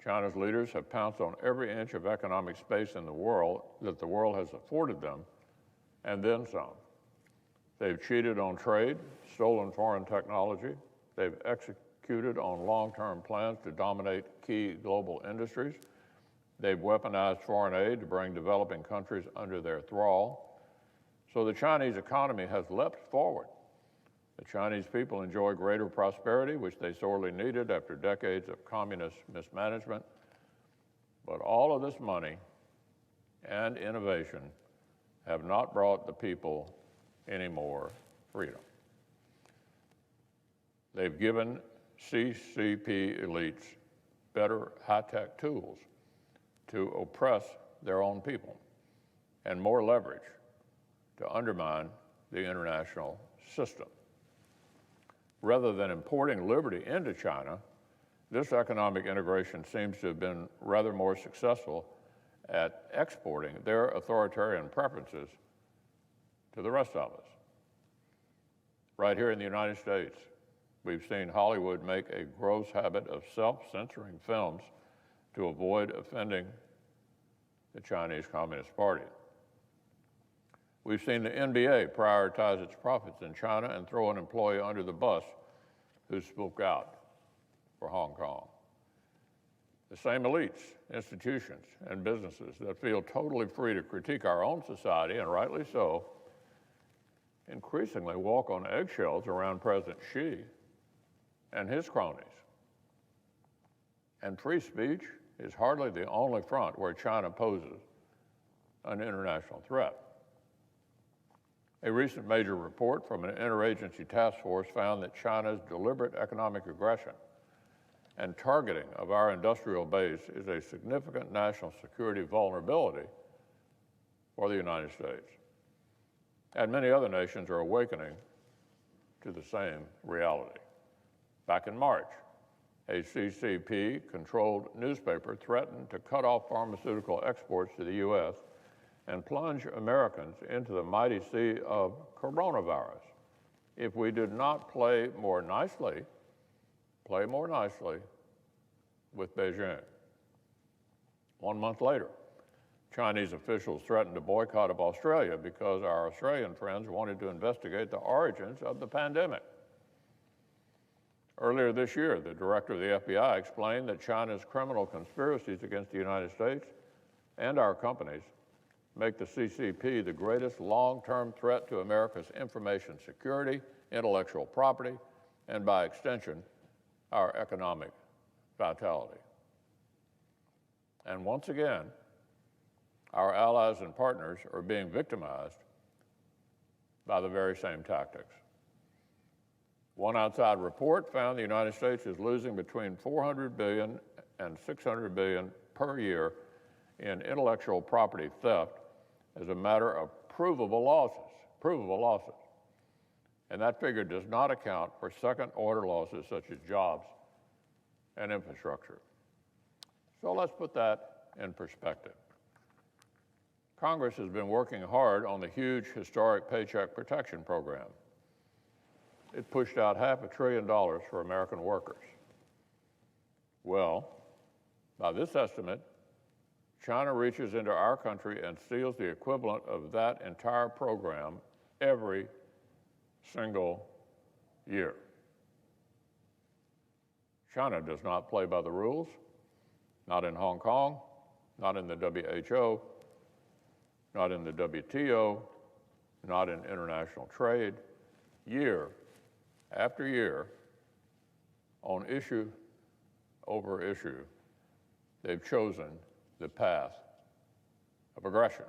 China's leaders have pounced on every inch of economic space in the world that the world has afforded them, and then some. They've cheated on trade, stolen foreign technology. They've executed on long-term plans to dominate key global industries. They've weaponized foreign aid to bring developing countries under their thrall. So the Chinese economy has leapt forward. The Chinese people enjoy greater prosperity, which they sorely needed after decades of communist mismanagement. But all of this money and innovation have not brought the people any more freedom. They've given CCP elites better high-tech tools to oppress their own people and more leverage to undermine the international system. Rather than importing liberty into China, this economic integration seems to have been rather more successful at exporting their authoritarian preferences to the rest of us. Right here in the United States, we've seen Hollywood make a gross habit of self-censoring films to avoid offending the Chinese Communist Party. We've seen the NBA prioritize its profits in China and throw an employee under the bus who spoke out for Hong Kong. The same elites, institutions, and businesses that feel totally free to critique our own society, and rightly so, increasingly walk on eggshells around President Xi and his cronies. And free speech is hardly the only front where China poses an international threat. A recent major report from an interagency task force found that China's deliberate economic aggression and targeting of our industrial base is a significant national security vulnerability for the United States. And many other nations are awakening to the same reality. Back in March, a CCP-controlled newspaper threatened to cut off pharmaceutical exports to the U.S. and plunge Americans into the mighty sea of coronavirus if we did not play more nicely with Beijing. 1 month later, Chinese officials threatened a boycott of Australia because our Australian friends wanted to investigate the origins of the pandemic. Earlier this year, the director of the FBI explained that China's criminal conspiracies against the United States and our companies make the CCP the greatest long-term threat to America's information security, intellectual property, and by extension, our economic vitality. And once again, our allies and partners are being victimized by the very same tactics. One outside report found the United States is losing between $400 billion and $600 billion per year in intellectual property theft as a matter of provable losses. And that figure does not account for second-order losses such as jobs and infrastructure. So let's put that in perspective. Congress has been working hard on the huge historic Paycheck Protection Program. It pushed out $500 billion for American workers. Well, by this estimate, China reaches into our country and steals the equivalent of that entire program every single year. China does not play by the rules, not in Hong Kong, not in the WHO, not in the WTO, not in international trade. Year after year, on issue over issue, they've chosen the path of aggression.